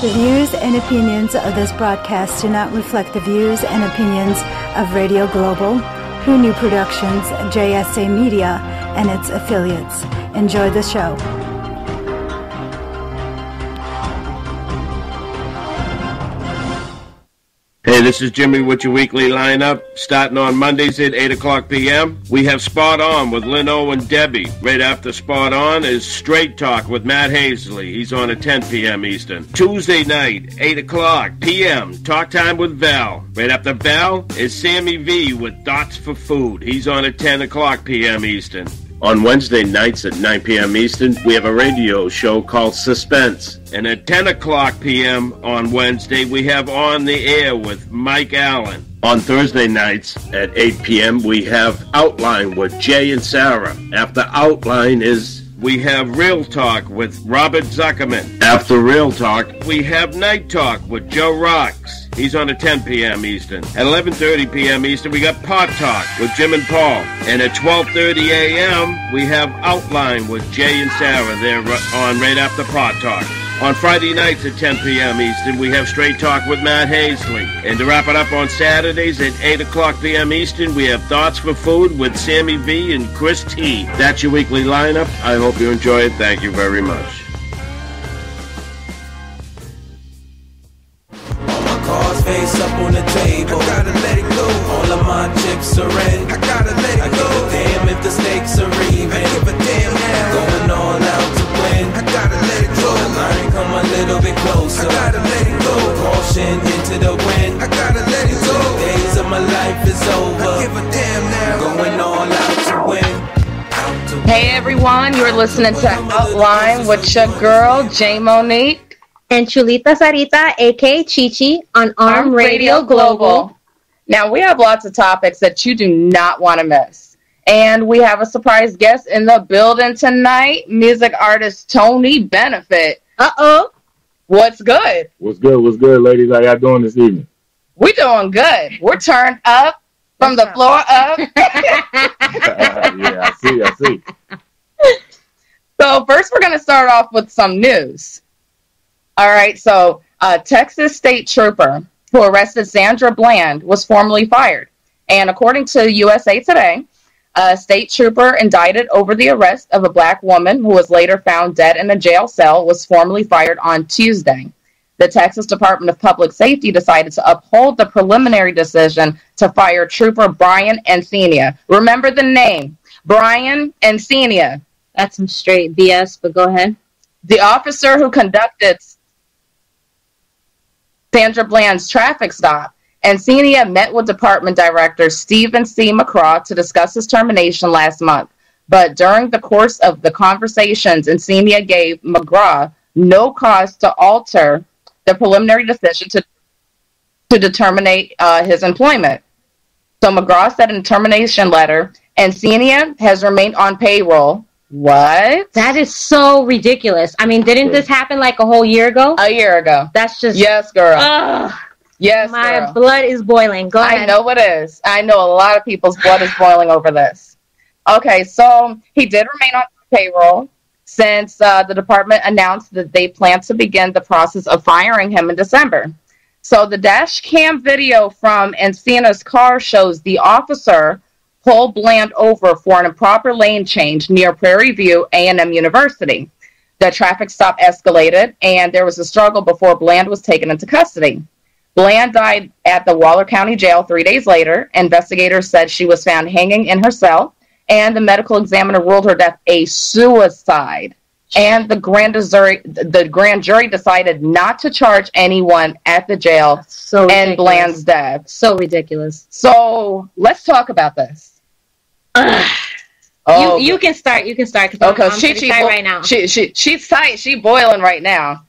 The views and opinions of this broadcast do not reflect the views and opinions of Radio Global, Who Knew Productions, JSA Media, and its affiliates. Enjoy the show. Hey, this is Jimmy with your weekly lineup. Starting on Mondays at 8 o'clock p.m., we have Spot On with Lino and Debbie. Right after Spot On is Straight Talk with Matt Hazley. He's on at 10 p.m. Eastern. Tuesday night, 8 o'clock p.m., Talk Time with Val. Right after Val is Sammy V with Thoughts for Food. He's on at 10 o'clock p.m. Eastern. On Wednesday nights at 9 p.m. Eastern, we have a radio show called Suspense. And at 10 o'clock p.m. on Wednesday, we have On the Air with Mike Allen. On Thursday nights at 8 p.m., we have Outline with JAE and SARAH. After Outline we have Real Talk with Robert Zuckerman. After Real Talk, we have Night Talk with Joe Rocks. He's on at 10 p.m. Eastern. At 11:30 p.m. Eastern, we got Pot Talk with Jim and Paul. And at 12:30 a.m., we have Outline with JAE and SARAH. They're on right after Pot Talk. On Friday nights at 10 p.m. Eastern, we have Straight Talk with Matt Hazley. And to wrap it up on Saturdays at 8 o'clock p.m. Eastern, we have Thoughts for Food with Sammy V and Chris T. That's your weekly lineup. I hope you enjoy it. Thank you very much. Cards face up on the table. I gotta let it go. All of my chips are in. I gotta let it go. I give a damn if the stakes are even. I give a damn now. Going all out to win. I gotta let it go. The line come a little bit closer. I gotta let it go. Caution into the wind. I gotta let it go. The days of my life is over. I give a damn now. Going all out to win. Hey everyone, you're listening to Outline with your girl, J Monique. And Chulita Sarita, a.k.a. Chichi, on Arm Radio Global. Now, we have lots of topics that you do not want to miss. And we have a surprise guest in the building tonight, music artist Tony Benefit. Uh-oh. What's good? What's good, ladies? How y'all doing this evening? We're doing good. We're turned up from the floor up. Yeah, I see. So first, we're going to start off with some news. All right, so a Texas state trooper who arrested Sandra Bland was formally fired. And according to USA Today, a state trooper indicted over the arrest of a black woman who was later found dead in a jail cell was formally fired on Tuesday. The Texas Department of Public Safety decided to uphold the preliminary decision to fire Trooper Brian Encina. Remember the name, Brian Encina. That's some straight BS, but go ahead. The officer who conducted Sandra Bland's traffic stop. Encina met with Department Director Stephen C. McCraw to discuss his termination last month. But during the course of the conversations, Encina gave McCraw no cause to alter the preliminary decision to terminate his employment. So McCraw said in a termination letter, Encina has remained on payroll. What? That is so ridiculous. I mean, didn't this happen like a whole year ago? A year ago. That's just... Yes, girl. Ugh. Yes, My girl. blood is boiling. Go ahead. I know it is. I know a lot of people's blood is boiling over this. Okay, so he did remain on payroll since the department announced that they plan to begin the process of firing him in December. So the dash cam video from Encina's car shows the officer pull Bland over for an improper lane change near Prairie View A&M University. The traffic stop escalated, and there was a struggle before Bland was taken into custody. Bland died at the Waller County Jail 3 days later. Investigators said she was found hanging in her cell, and the medical examiner ruled her death a suicide. And the grand jury decided not to charge anyone at the jail and Bland's death. So ridiculous. So let's talk about this. You can start. You can start. Okay, I'm pretty tight right now. She's tight. She's boiling right now.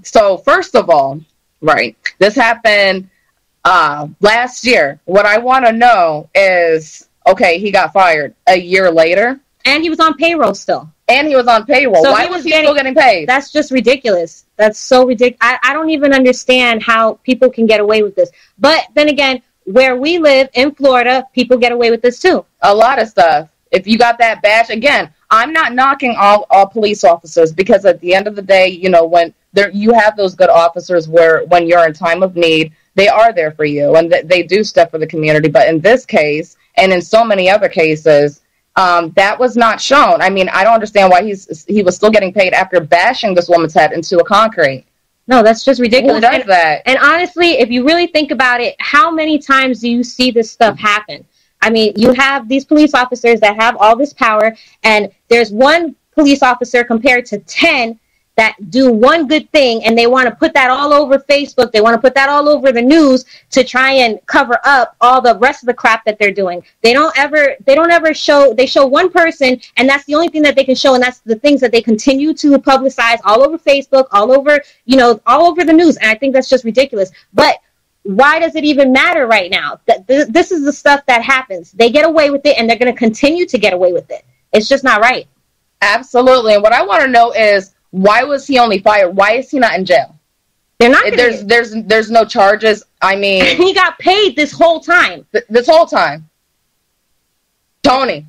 So first of all, right, this happened last year. What I want to know is, okay, he got fired a year later, and he was on payroll still. So why was he still getting paid? That's just ridiculous. That's so ridiculous. I don't even understand how people can get away with this. But then again, where we live in Florida, people get away with this too. A lot of stuff. If you got that badge, again, I'm not knocking all police officers, because at the end of the day, you know, when there you have those good officers where when you're in time of need, they are there for you and they do stuff for the community. But in this case, and in so many other cases, that was not shown. I mean, I don't understand why he was still getting paid after bashing this woman's head into a concrete. No, that's just ridiculous. Who does that? And honestly, if you really think about it, how many times do you see this stuff happen? I mean, you have these police officers that have all this power, and there's one police officer compared to 10 that do one good thing, and they want to put that all over Facebook. They want to put that all over the news to try and cover up all the rest of the crap that they're doing. They don't ever show, they show one person, and that's the only thing that they can show, and that's the things that they continue to publicize all over Facebook, all over, all over the news. And I think that's just ridiculous. But why does it even matter right now? This is the stuff that happens. They get away with it, and they're going to continue to get away with it. It's just not right. Absolutely. And what I want to know is, why was he only fired? Why is he not in jail? They're not. There's no charges. I mean, he got paid this whole time. This whole time. Tony.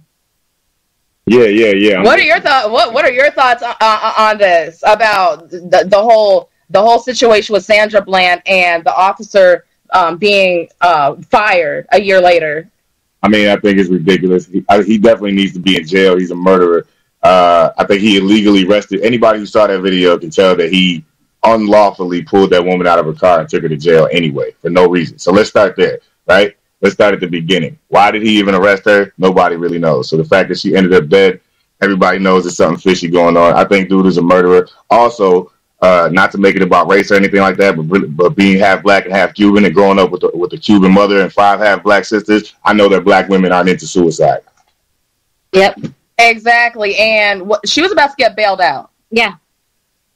Yeah. What are your thoughts? What are your thoughts on this about the whole situation with Sandra Bland and the officer being fired a year later? I mean, I think it's ridiculous. He definitely needs to be in jail. He's a murderer. I think he illegally arrested. Anybody who saw that video can tell that he unlawfully pulled that woman out of her car and took her to jail anyway for no reason. So let's start there, right? Let's start at the beginning. Why did he even arrest her? Nobody really knows. So the fact that she ended up dead, everybody knows there's something fishy going on. I think dude is a murderer. Also, not to make it about race or anything like that, but being half black and half Cuban and growing up with a Cuban mother and 5 half black sisters, I know that black women aren't into suicide. Yep. Exactly, and she was about to get bailed out. Yeah,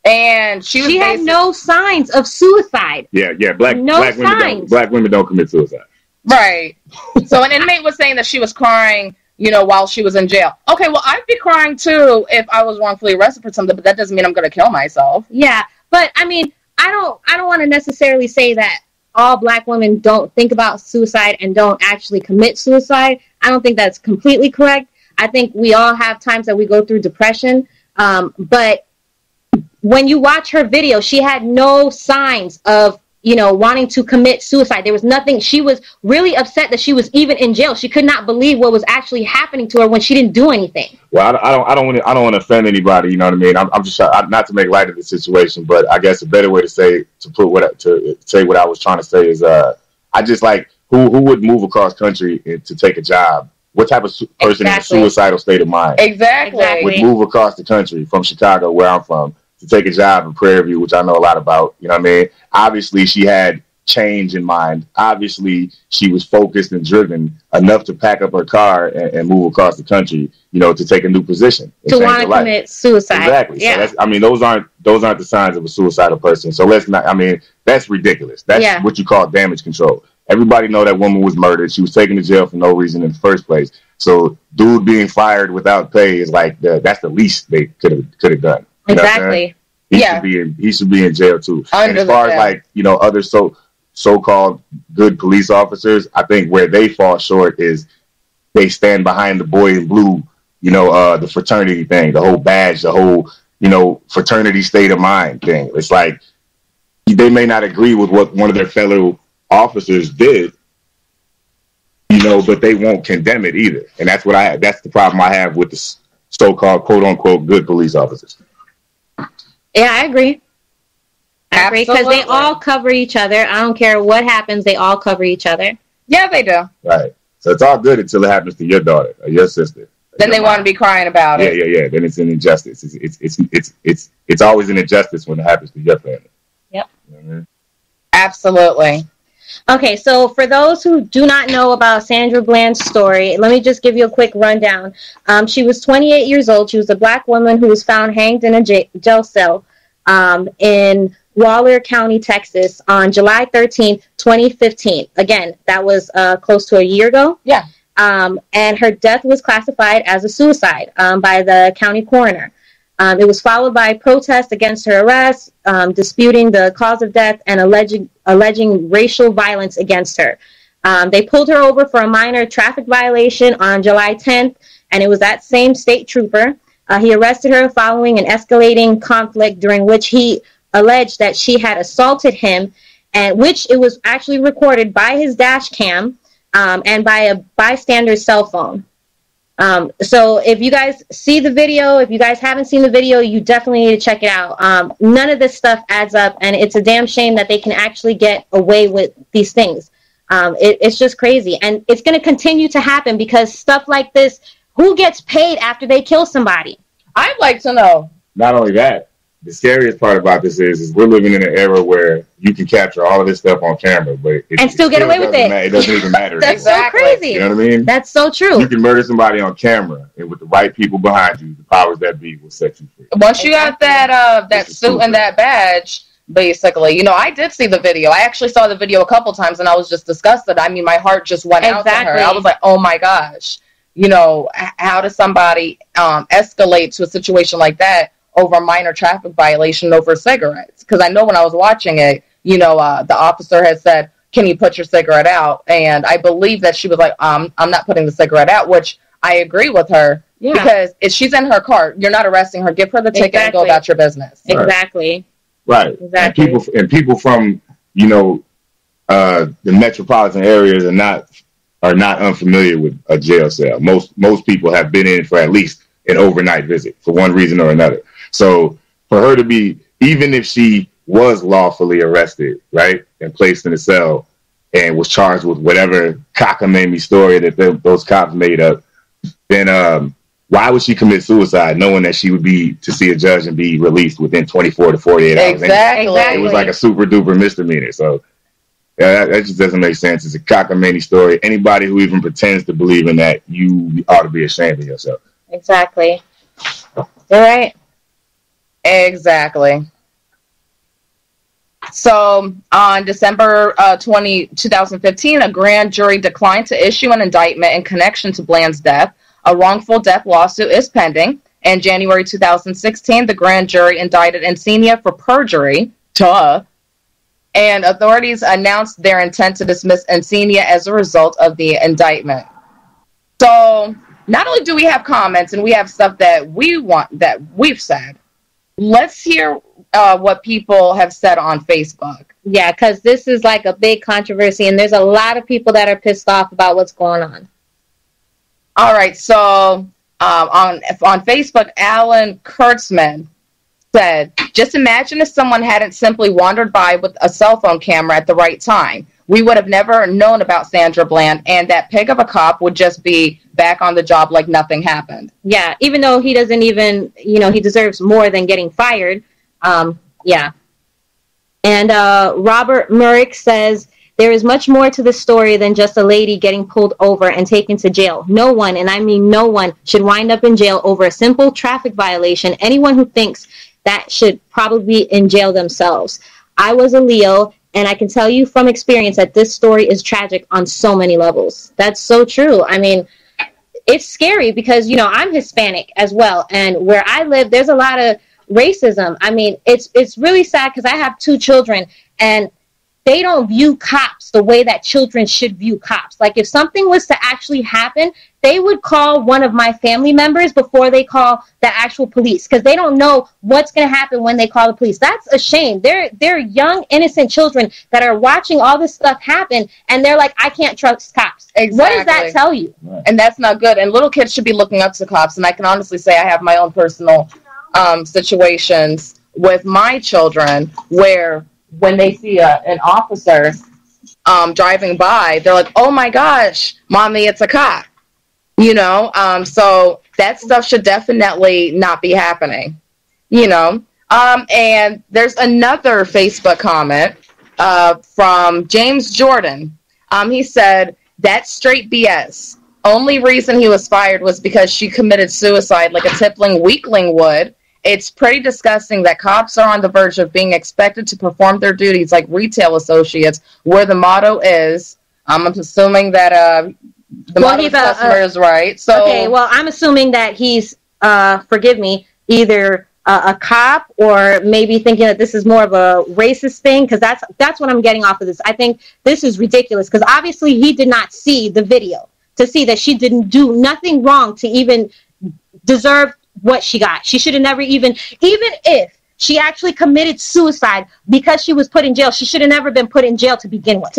and she had no signs of suicide. Yeah. Black women don't commit suicide. Right. So an inmate was saying that she was crying, while she was in jail. Okay, well, I'd be crying too if I was wrongfully arrested for something, but that doesn't mean I'm going to kill myself. Yeah, but I mean, I don't want to necessarily say that all black women don't think about suicide and don't actually commit suicide. I don't think that's completely correct. I think we all have times that we go through depression. But when you watch her video, she had no signs of, wanting to commit suicide. There was nothing. She was really upset that she was even in jail. She could not believe what was actually happening to her when she didn't do anything. Well, I don't want to offend anybody. You know what I mean? I'm just not to make light of the situation, but I guess a better way to say what I was trying to say is I just like who would move across country to take a job. What type of person in a suicidal state of mind would move across the country from Chicago, where I'm from, to take a job in Prairie View, which I know a lot about? You know what I mean? Obviously, she had change in mind. Obviously, she was focused and driven enough to pack up her car and move across the country, to take a new position. To want to commit suicide. Exactly. Yeah. So those aren't the signs of a suicidal person. So that's ridiculous. That's what you call damage control. Everybody know that woman was murdered. She was taken to jail for no reason in the first place. So dude being fired without pay is like that's the least they could have done. Exactly. He should be in jail too. And as far as other so-called good police officers, I think where they fall short is they stand behind the boy in blue, the fraternity thing, the whole badge, the whole, fraternity state of mind thing. It's like they may not agree with what one of their fellow officers did, but they won't condemn it either. And that's the problem I have with the so-called quote unquote good police officers. Yeah, I agree. Because they all cover each other. I don't care what happens, they all cover each other. Yeah, they do. Right. So it's all good until it happens to your daughter or your sister. Then they want to be crying about it. Yeah. Then it's an injustice. It's always an injustice when it happens to your family. Yep. You know what I mean? Absolutely. Okay, so for those who do not know about Sandra Bland's story, let me just give you a quick rundown. She was 28 years old. She was a black woman who was found hanged in a jail cell in Waller County, Texas on July 13th, 2015. Again, that was close to a year ago. Yeah. And her death was classified as a suicide by the county coroner. It was followed by protests against her arrest, disputing the cause of death, and alleging racial violence against her. They pulled her over for a minor traffic violation on July 10th, and it was that same state trooper. He arrested her following an escalating conflict during which he alleged that she had assaulted him, and which it was actually recorded by his dash cam and by a bystander's cell phone. So if you guys see the video, if you guys haven't seen the video, you definitely need to check it out. None of this stuff adds up, and it's a damn shame that they can actually get away with these things. It's just crazy, and it's going to continue to happen because stuff like this, who gets paid after they kill somebody? I'd like to know. Not only that, the scariest part about this is we're living in an era where you can capture all of this stuff on camera, but and still get away with it. It doesn't even matter. That's Exactly. so crazy. You know what I mean? That's so true. You can murder somebody on camera, and with the right people behind you, the powers that be will set you free. Once you got that suit and that badge, basically, you know, I did see the video. I actually saw the video a couple times, and I was just disgusted. I mean, my heart just went out to her. I was like, oh my gosh, you know, how does somebody escalate to a situation like that over a minor traffic violation over cigarettes? Because I know when I was watching it, you know, the officer had said, can you put your cigarette out? And I believe that she was like, I'm not putting the cigarette out, which I agree with her. Yeah. Because if she's in her car, you're not arresting her. Give her the ticket and go about your business. Exactly. Right. Exactly. And people from, you know, the metropolitan areas are not unfamiliar with a jail cell. Most people have been in for at least an overnight visit for one reason or another. So for her to be, even if she was lawfully arrested, right, and placed in a cell and was charged with whatever cockamamie story that those cops made up, then why would she commit suicide knowing that she would be to see a judge and be released within 24 to 48 hours? Exactly. It was like a super duper misdemeanor. So yeah, that just doesn't make sense. It's a cockamamie story. Anybody who even pretends to believe in that, you ought to be ashamed of yourself. Exactly. You're right. Exactly. So on December 2015, a grand jury declined to issue an indictment in connection to Bland's death. A wrongful death lawsuit is pending. In January 2016, the grand jury indicted Encinia for perjury. And authorities announced their intent to dismiss Encinia as a result of the indictment. So not only do we have comments and we have stuff that we've said, let's hear what people have said on Facebook. Yeah, because this is like a big controversy, and there's a lot of people that are pissed off about what's going on. All right, so on Facebook, Alan Kurtzman said, just imagine if someone hadn't simply wandered by with a cell phone camera at the right time. We would have never known about Sandra Bland, and that pig of a cop would just be back on the job like nothing happened. Yeah, even though he doesn't even, he deserves more than getting fired. Yeah. And Robert Murick says, there is much more to the story than just a lady getting pulled over and taken to jail. No one, and I mean no one, should wind up in jail over a simple traffic violation. Anyone who thinks that should probably be in jail themselves. I was a Leo, and I can tell you from experience that this story is tragic on so many levels. That's so true. I mean, it's scary because, I'm Hispanic as well. And where I live, there's a lot of racism. I mean, it's really sad because I have 2 children, and they don't view cops the way that children should view cops. Like, if something was to actually happen, they would call one of my family members before they call the actual police, because they don't know what's going to happen when they call the police. That's a shame. They're young, innocent children that are watching all this stuff happen, and they're like, I can't trust cops. Exactly. What does that tell you? And that's not good. And little kids should be looking up to cops. And I can honestly say I have my own personal situations with my children where when they see an officer driving by, they're like, oh my gosh, mommy, it's a cop. So that stuff should definitely not be happening, and there's another Facebook comment from James Jordan. He said, that's straight BS. Only reason he was fired was because she committed suicide like a tippling weakling would. It's pretty disgusting that cops are on the verge of being expected to perform their duties like retail associates, where the motto is, I'm assuming that the motto of customer is right. So, okay, well, I'm assuming that he's, forgive me, either a cop or maybe thinking that this is more of a racist thing, because that's what I'm getting off of this. I think this is ridiculous, because obviously he did not see the video to see that she didn't do nothing wrong to even deserve what she got. She should have never even if She actually committed suicide because she was put in jail. She should have never been put in jail to begin with.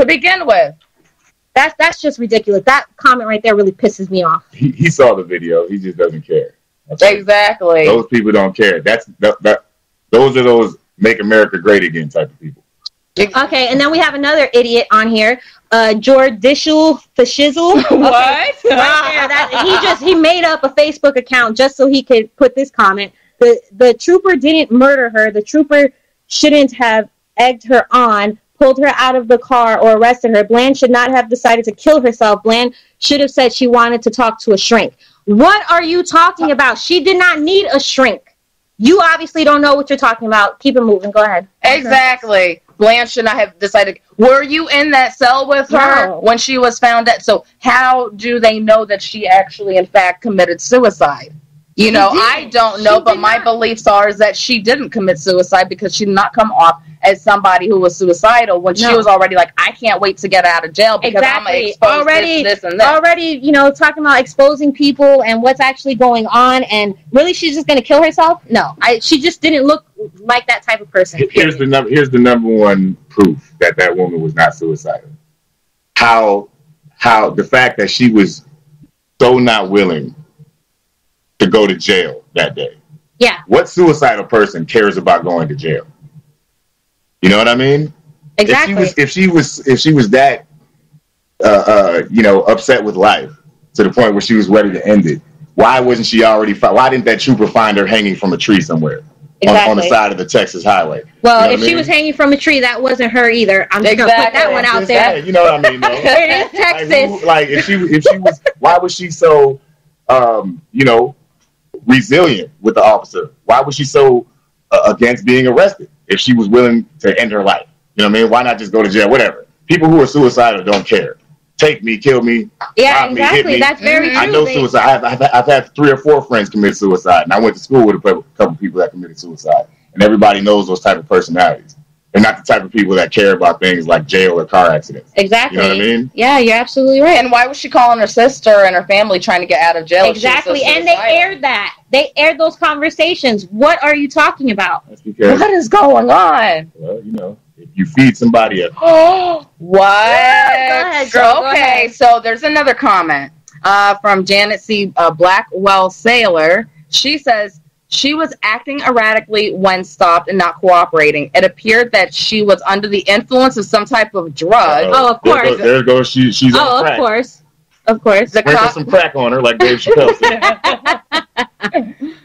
That's just ridiculous. That comment right there really pisses me off. He saw the video. He just doesn't care. Exactly. Those people don't care. Those are those make America great again type of people. Okay, and then we have another idiot on here, Jordishul Fashizzle. Okay. What? Right there, he made up a Facebook account just so he could put this comment. The trooper didn't murder her. The trooper shouldn't have egged her on, pulled her out of the car, or arrested her. Bland should not have decided to kill herself. Bland should have said she wanted to talk to a shrink. What are you talking about? She did not need a shrink. You obviously don't know what you're talking about. Keep it moving. Go ahead. Exactly. Bland should not have decided. Were you in that cell with her when she was found dead? So how do they know that she actually, in fact, committed suicide? You know, I don't know, but my beliefs are is that she didn't commit suicide because she did not come off as somebody who was suicidal when she was already like, I can't wait to get out of jail because I'm going to expose this and this. Already, you know, talking about exposing people and what's actually going on, and really she's just going to kill herself? No, she just didn't look like that type of person. Here's the number one proof that woman was not suicidal. How the fact that she was so not willing to go to jail that day. Yeah. What suicidal person cares about going to jail? You know what I mean? Exactly. If she was that upset with life to the point where she was ready to end it, why wasn't she already? Why didn't that trooper find her hanging from a tree somewhere on the side of the Texas highway? Well, if she was hanging from a tree, that wasn't her either. I'm just gonna put that one out there. You know what I mean? Though? It is Texas. If she was, why was she so resilient with the officer? Why was she so against being arrested if she was willing to end her life? You know what I mean? Why not just go to jail? Whatever. People who are suicidal don't care. Take me, kill me, rob me, hit me. That's very true. I know suicide. I've had 3 or 4 friends commit suicide, and I went to school with a couple people that committed suicide. And everybody knows those type of personalities. They're not the type of people that care about things like jail or car accidents. Exactly. You know what I mean? Yeah, you're absolutely right. And why was she calling her sister and her family trying to get out of jail? Exactly. And they aired that. They aired those conversations. What are you talking about? That's because, what is going on? Well, if you feed somebody a... What? Yeah, go ahead. So there's another comment from Janet C. Blackwell Sailor. She says, she was acting erratically when stopped and not cooperating. It appeared that she was under the influence of some type of drug. Oh, of course. There goes she's on crack. Of course. Sprinkle some crack on her like Dave Chappelle said.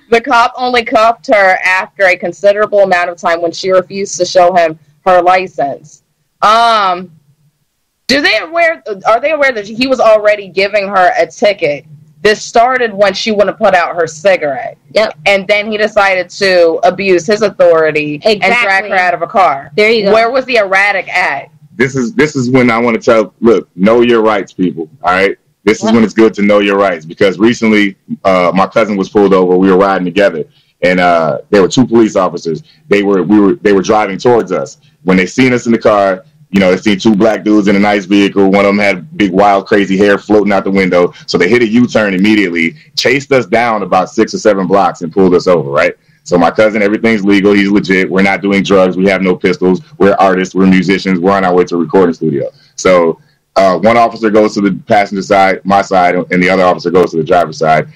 The cop only cuffed her after a considerable amount of time when she refused to show him her license. Are they aware that he was already giving her a ticket? This started when she wouldn't put out her cigarette. Yep. And then he decided to abuse his authority and drag her out of a car. There you go. Where was the erratic at? This is when I want to tell, look, know your rights, people. All right? This is when it's good to know your rights, because recently my cousin was pulled over. We were riding together, and there were 2 police officers. They were driving towards us. When they seen us in the car, they seen 2 black dudes in a nice vehicle. One of them had big, wild, crazy hair floating out the window. So they hit a U-turn immediately, chased us down about 6 or 7 blocks, and pulled us over, right? So my cousin, everything's legal. He's legit. We're not doing drugs. We have no pistols. We're artists. We're musicians. We're on our way to a recording studio. So one officer goes to the passenger side, my side, and the other officer goes to the driver's side.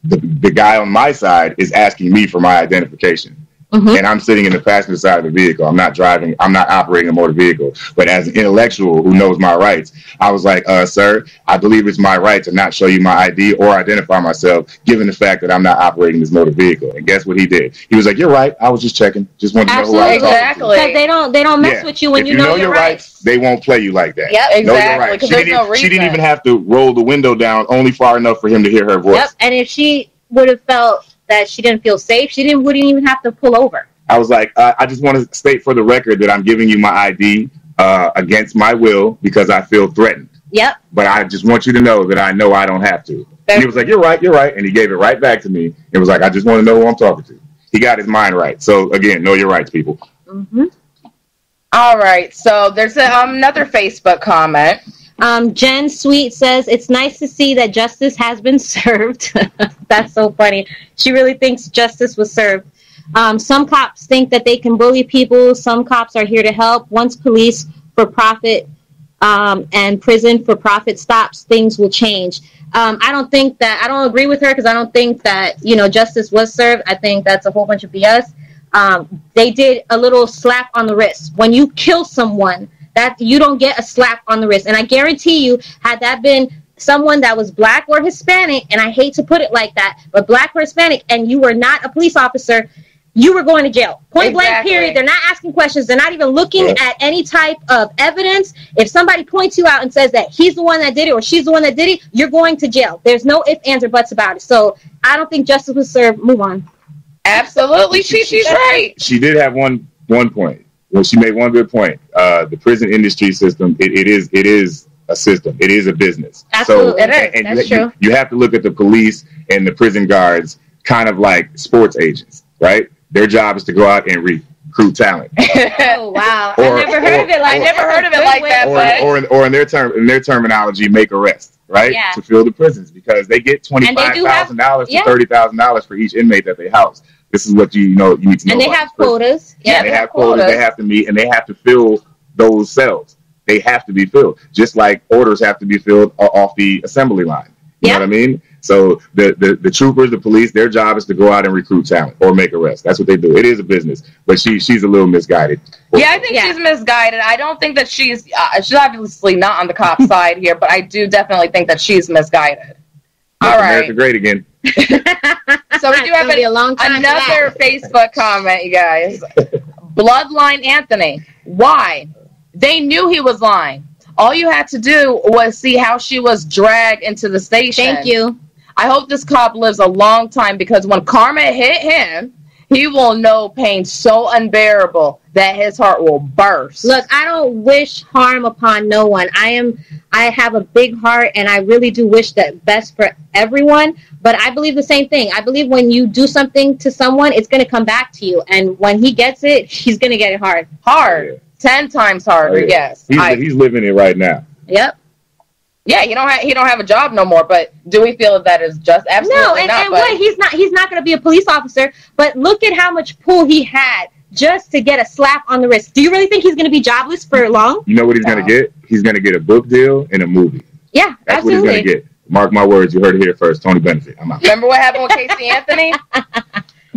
The guy on my side is asking me for my identification. Mm-hmm. And I'm sitting in the passenger side of the vehicle. I'm not driving. I'm not operating a motor vehicle. But as an intellectual who knows my rights, I was like, sir, I believe it's my right to not show you my ID or identify myself, given the fact that I'm not operating this motor vehicle. And guess what he did? He was like, you're right. I was just checking. Just wanted to know who I was talking to. Because they don't mess with you when you know your rights. They won't play you like that. Yep, exactly. Know your rights. She didn't even have to roll the window down only far enough for him to hear her voice. Yep. And if she would have felt that she didn't feel safe, wouldn't even have to pull over. I was like, I just want to state for the record that I'm giving you my ID against my will because I feel threatened. Yep. But I just want you to know that I know I don't have to. And he was like, you're right. And he gave it right back to me. It was like, I just want to know who I'm talking to. He got his mind right. So, again, know your rights, people. Mm-hmm. All right. So there's another Facebook comment. Jen Sweet says, it's nice to see that justice has been served. That's so funny. She really thinks justice was served. Some cops think that they can bully people. Some cops are here to help. Once police for profit and prison for profit stops, things will change. I don't agree with her because I don't think that, justice was served. I think that's a whole bunch of BS. They did a little slap on the wrist. When you kill someone, that you don't get a slap on the wrist. And I guarantee you, had that been someone that was black or Hispanic, and I hate to put it like that, but black or Hispanic, and you were not a police officer, you were going to jail. Point blank, period. They're not asking questions. They're not even looking at any type of evidence. If somebody points you out and says that he's the one that did it or she's the one that did it, you're going to jail. There's no ifs, ands, or buts about it. So I don't think justice was served. Move on. Absolutely. She's right. She did have one point. Well, she made one good point. The prison industry system, it is a system. It is a business. Absolutely. So, it is. That's true. You have to look at the police and the prison guards kind of like sports agents, right? Their job is to go out and recruit talent. Oh, wow. I never heard of it like that. Or in their terminology, make arrests, right? Yeah. To fill the prisons because they get $25,000 to $30,000 for each inmate that they house. This is what you need to know. And they have quotas. Yeah, they have quotas. They have to meet, and they have to fill those cells. They have to be filled, just like orders have to be filled off the assembly line. You know what I mean? So the troopers, the police, their job is to go out and recruit talent or make arrests. That's what they do. It is a business, but she's a little misguided. Yeah, I think she's misguided. I don't think that she's obviously not on the cop side here, but I do definitely think that she's misguided. All right. America great again. So we do have another Facebook comment, you guys. Bloodline Anthony. Why? They knew he was lying. All you had to do was see how she was dragged into the station. Thank you. I hope this cop lives a long time because when karma hit him, he will know pain so unbearable that his heart will burst. Look, I don't wish harm upon no one. I have a big heart, and I really do wish the best for everyone. But I believe the same thing. I believe when you do something to someone, it's going to come back to you. And when he gets it, he's going to get it hard. Hard. 10 times harder, yes. He's living it right now. Yep. Yeah, he don't have a job no more, but do we feel that is just absolutely not? No, and he's not going to be a police officer, but look at how much pull he had just to get a slap on the wrist. Do you really think he's going to be jobless for long? You know what he's going to get? He's going to get a book deal and a movie. Yeah, that's absolutely. what he's going to get. Mark my words, you heard it here first. Tony Benefit. I'm out. Remember what happened with Casey Anthony?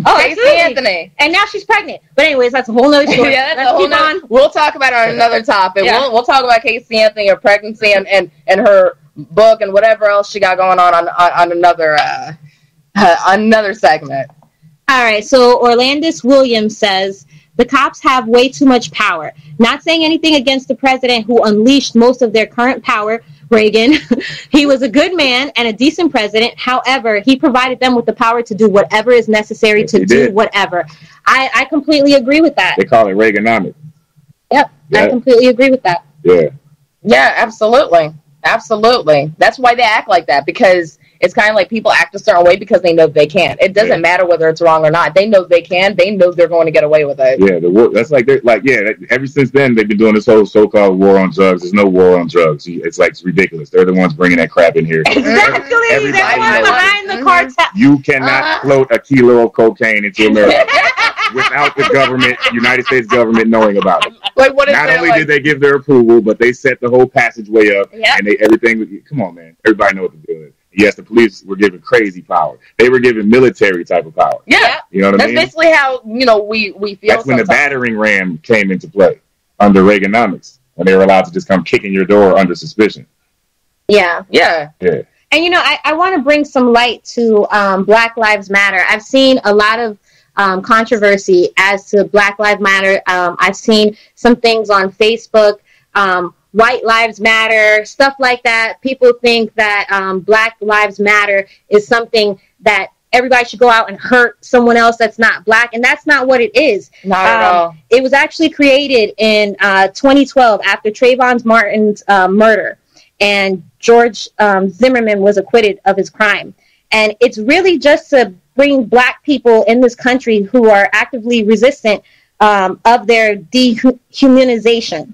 Casey Anthony. And now she's pregnant. But anyways, that's a whole nother story. Yeah, that's a whole nother. We'll talk about it on another topic. Yeah. We'll talk about Casey Anthony, her pregnancy, and her book, and whatever else she got going on another segment. All right. So Orlandis Williams says the cops have way too much power. Not saying anything against the president who unleashed most of their current power. Reagan. He was a good man and a decent president. However, he provided them with the power to do whatever is necessary to do whatever. I completely agree with that. They call it Reaganomics. Yep. Yeah. I completely agree with that. Yeah. Yeah, absolutely. Absolutely. That's why they act like that, because it's kind of like people act a certain way because they know they can. It doesn't matter whether it's wrong or not. They know they can. They know they're going to get away with it. Yeah, that's ever since then, they've been doing this whole so-called war on drugs. There's no war on drugs. It's ridiculous. They're the ones bringing that crap in here. Exactly. Everybody knows behind the cartel. You cannot float a kilo of cocaine into America without the government, United States government, knowing about it. Like, what is Not only did they give their approval, but they set the whole passageway up, and everything. Come on, man. Everybody know what they're doing. Yes, the police were given crazy power. They were given military type of power. Yeah. You know what I mean? That's basically how, we feel. That's when the battering ram came into play under Reaganomics, when they were allowed to just come kicking your door under suspicion. Yeah. Yeah. Yeah. And, I want to bring some light to Black Lives Matter. I've seen a lot of controversy as to Black Lives Matter. I've seen some things on Facebook, White Lives Matter, stuff like that. People think that Black Lives Matter is something that everybody should go out and hurt someone else that's not black, and that's not what it is. Not at all. It was actually created in 2012 after Trayvon Martin's murder, and George Zimmerman was acquitted of his crime. And it's really just to bring black people in this country who are actively resistant of their dehumanization.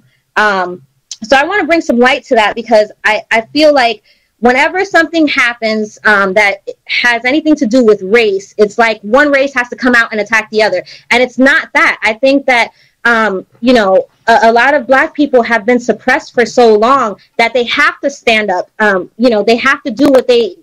So I want to bring some light to that, because I feel like whenever something happens that has anything to do with race, it's like one race has to come out and attack the other. And it's not that. I think that, you know, a lot of Black people have been suppressed for so long that they have to stand up. You know, they have to do what they,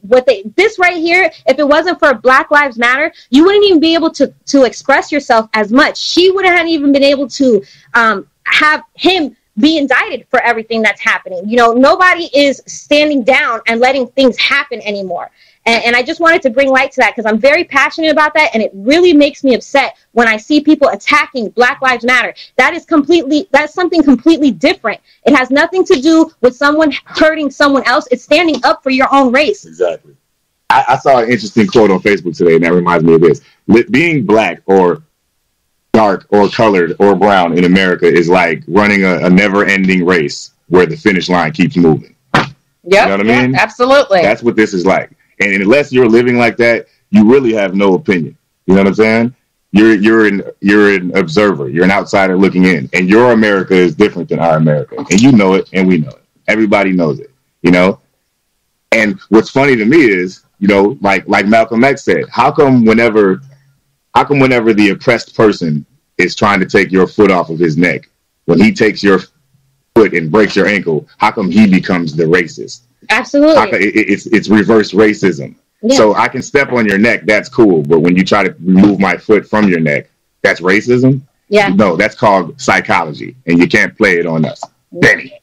this right here, if it wasn't for Black Lives Matter, you wouldn't even be able to express yourself as much. She wouldn't have even been able to have him be indicted for everything that's happening. You know, nobody is standing down and letting things happen anymore. And I just wanted to bring light to that because I'm very passionate about that. And it really makes me upset when I see people attacking Black Lives Matter. That's something completely different. It has nothing to do with someone hurting someone else. It's standing up for your own race. Exactly. I saw an interesting quote on Facebook today, and that reminds me of this. Being Black or dark or colored or brown in America is like running a never-ending race where the finish line keeps moving. Yeah, you know what I mean? Absolutely. That's what this is like. And unless you're living like that, you really have no opinion. You know what I'm saying? You're an observer. You're an outsider looking in. And your America is different than our America. And you know it, and we know it. Everybody knows it, you know? And what's funny to me is, you know, like Malcolm X said, how come whenever the oppressed person is trying to take your foot off of his neck, when he takes your foot and breaks your ankle, how come he becomes the racist? Absolutely. It's reverse racism. Yeah. So I can step on your neck, that's cool. But when you try to remove my foot from your neck, that's racism? Yeah. No, that's called psychology. And you can't play it on us. Benny.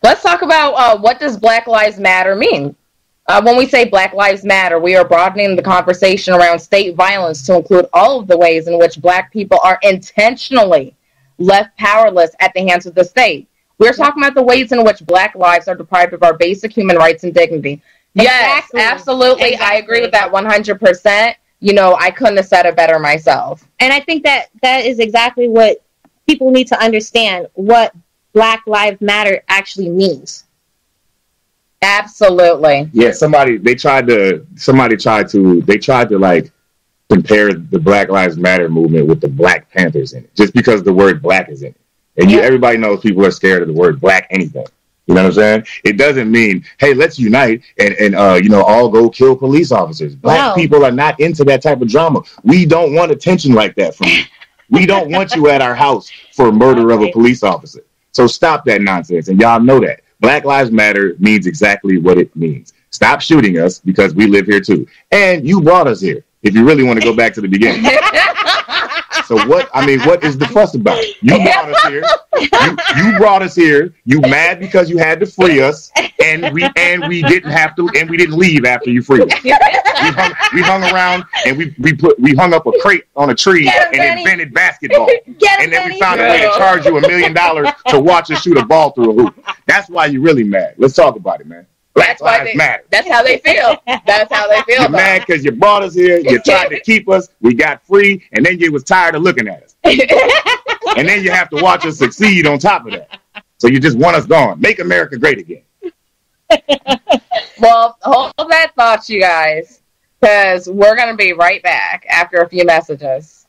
Let's talk about what does Black Lives Matter mean? When we say Black Lives Matter, we are broadening the conversation around state violence to include all of the ways in which Black people are intentionally left powerless at the hands of the state. We're talking about the ways in which Black lives are deprived of our basic human rights and dignity. Exactly. Yes, absolutely. Exactly. I agree with that 100%. You know, I couldn't have said it better myself. And I think that is exactly what people need to understand, what Black Lives Matter actually means. Absolutely. Yeah, somebody tried to like compare the Black Lives Matter movement with the Black Panthers in it, just because the word black is in it. And everybody knows people are scared of the word black anything. You know what I'm saying? It doesn't mean, hey, let's unite and you know, all go kill police officers. Black people are not into that type of drama. We don't want attention like that from you. We don't want you at our house for murder of a police officer. So stop that nonsense. And y'all know that. Black Lives Matter means exactly what it means. Stop shooting us because we live here too. And you brought us here, if you really want to go back to the beginning. So what is the fuss about? You brought us here. You brought us here. You mad because you had to free us, and we didn't have to, and we didn't leave after you freed us. We hung around and we hung up a crate on a tree and invented basketball. And then we found a way to charge you $1 million to watch us shoot a ball through a hoop. That's why you're really mad. Let's talk about it, man. Black Lives Matter. That's how they feel. That's how they feel. You're mad because you brought us here. You tried to keep us. We got free, and then you was tired of looking at us. And then you have to watch us succeed on top of that. So you just want us gone. Make America great again. Well, hold that thought, you guys, because we're going to be right back after a few messages.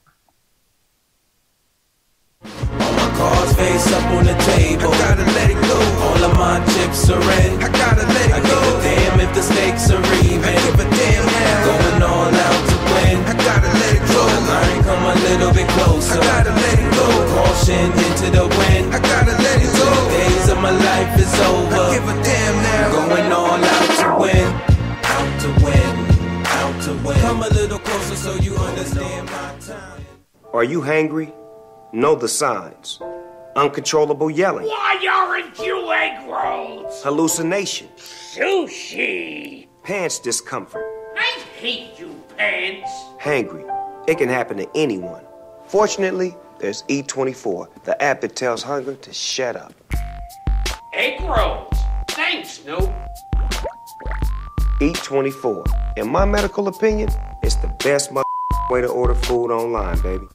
Cards face up on the table. I gotta let it go. All of my chips are in. I gotta let it go. I give a damn if the stakes are even. I give a damn now. Going all out to win. I gotta let it go. The line come a little bit closer. I gotta let it go. Caution into the wind. I gotta let it go. The days of my life is over. I give a damn now. Going all out to win. Out to win. Out to win. Come a little closer so you understand my time. Are you hangry? Know the signs. Uncontrollable yelling. Why aren't you egg rolls? Hallucination. Sushi. Pants discomfort. I hate you, pants. Hangry. It can happen to anyone. Fortunately, there's E24, the app that tells hunger to shut up. Egg rolls. Thanks, Snoop. E24. In my medical opinion, it's the best way to order food online, baby.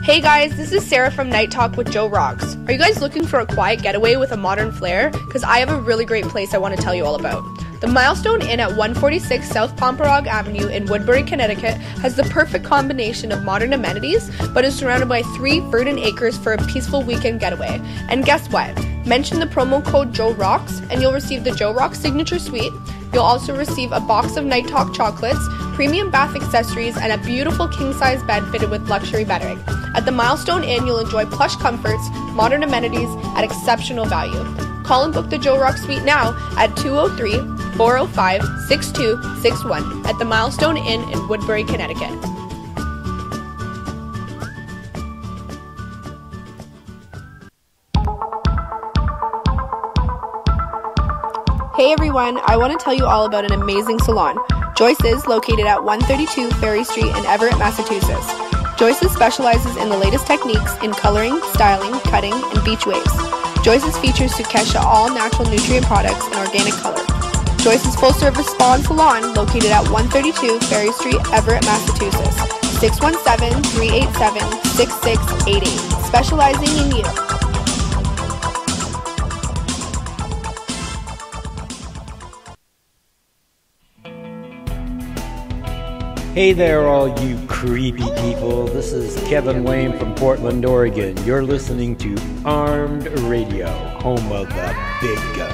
Hey guys, this is Sarah from Night Talk with Joe Rocks. Are you guys looking for a quiet getaway with a modern flair? Because I have a really great place I want to tell you all about. The Milestone Inn at 146 South Pomperaug Avenue in Woodbury, Connecticut has the perfect combination of modern amenities, but is surrounded by 3 verdant acres for a peaceful weekend getaway. And guess what? Mention the promo code Joe Rocks and you'll receive the Joe Rocks Signature Suite. You'll also receive a box of Night Talk chocolates, premium bath accessories, and a beautiful king-size bed fitted with luxury bedding. At the Milestone Inn, you'll enjoy plush comforts, modern amenities at exceptional value. Call and book the Joe Rock Suite now at 203-405-6261 at the Milestone Inn in Woodbury, Connecticut. Hey everyone, I want to tell you all about an amazing salon. Joyce's, located at 132 Ferry Street in Everett, Massachusetts. Joyce's specializes in the latest techniques in coloring, styling, cutting, and beach waves. Joyce's features Sukesha all-natural nutrient products and organic color. Joyce's full-service spa and salon, located at 132 Ferry Street, Everett, Massachusetts. 617-387-6688. Specializing in you. Hey there, all you creepy people. This is Kevin Wayne from Portland, Oregon. You're listening to Armed Radio, home of the big guns.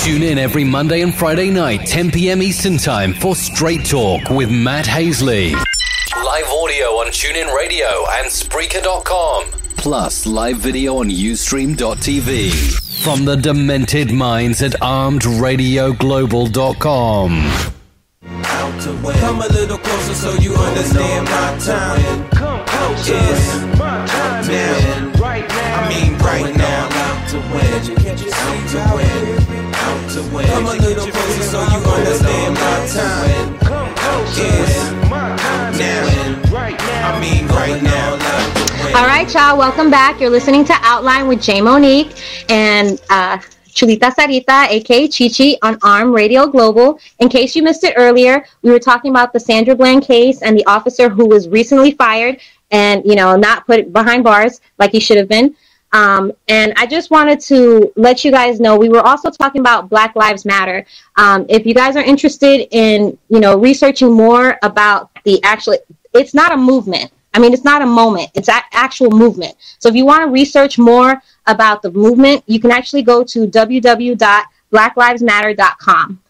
Tune in every Monday and Friday night, 10 p.m. Eastern Time for Straight Talk with Matt Hazley. Live audio on TuneIn Radio and Spreaker.com. Plus live video on Ustream.tv. From the demented minds at ArmedRadioGlobal.com. Come a little closer so you understand my time. Come closer. My time is right now. I mean right now. Out to win. Out to win. Out to win. Come a little closer so you understand my time. Come closer. My time is right now. I mean right now. All right, y'all, welcome back. You're listening to Outline with J. Monique and Chulita Sarita, a.k.a. Chichi, on ARM Radio Global. In case you missed it earlier, we were talking about the Sandra Bland case and the officer who was recently fired and, you know, not put behind bars like he should have been. And I just wanted to let you guys know, we were also talking about Black Lives Matter. If you guys are interested in, you know, researching more about the actual, it's not a movement. I mean, it's not a moment. It's an actual movement. So if you want to research more about the movement, you can actually go to www.blacklivesmatter.com.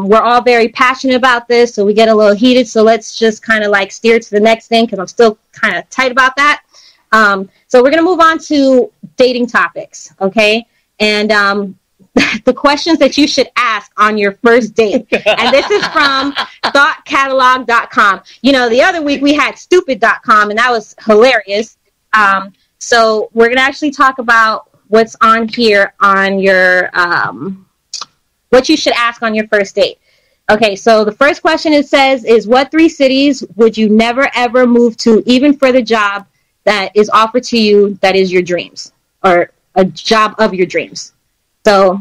We're all very passionate about this, so we get a little heated. So let's just kind of like steer to the next thing because I'm still kind of tight about that. So we're going to move on to dating topics, okay? And the questions that you should ask on your first date. And this is from thoughtcatalog.com. You know, the other week we had stupid.com, and that was hilarious. So we're going to actually talk about what's on here on your, what you should ask on your first date. Okay, so the first question it says is, what 3 cities would you never, ever move to, even for the job that is offered to you that is your dreams, or a job of your dreams? So,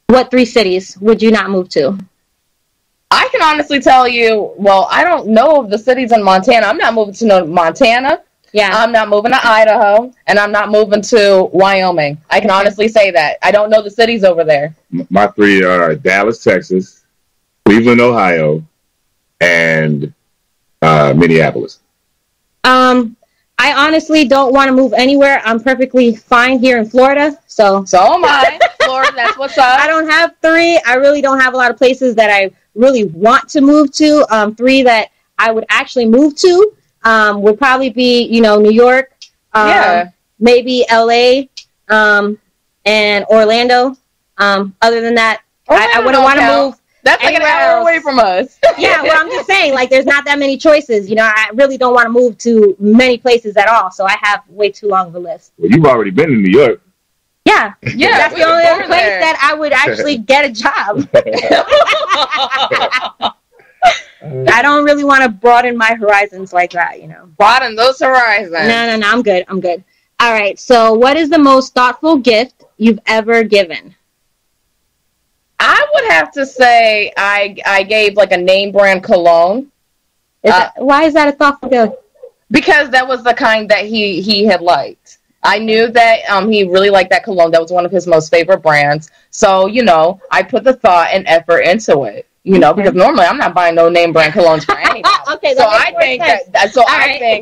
what 3 cities would you not move to? I can honestly tell you, well, I don't know of the cities in Montana. I'm not moving to Montana. Yeah. I'm not moving to Idaho, and I'm not moving to Wyoming. I can honestly say that. I don't know the cities over there. My 3 are Dallas, Texas, Cleveland, Ohio, and Minneapolis. I honestly don't want to move anywhere. I'm perfectly fine here in Florida. So am I. Florida, that's what's up. I don't have 3. I really don't have a lot of places that I really want to move to. 3 that I would actually move to would probably be, you know, New York, maybe LA, and Orlando. Other than that, I wouldn't want to move. That's like an hour away from us. Yeah, well, I'm just saying, like, there's not that many choices. You know, I really don't want to move to many places at all, so I have way too long of a list. Well, you've already been in New York. Yeah. That's the only other place that I would actually get a job. I don't really want to broaden my horizons like that, you know. Broaden those horizons. No, I'm good. All right, so what is the most thoughtful gift you've ever given? I would have to say I gave like a name brand cologne. Why is that a thoughtful gift? Because that was the kind that he had liked. I knew that he really liked that cologne. That was one of his most favorite brands. So, you know, I put the thought and effort into it. You know, because normally I'm not buying no name brand colognes for anybody. Okay, so I think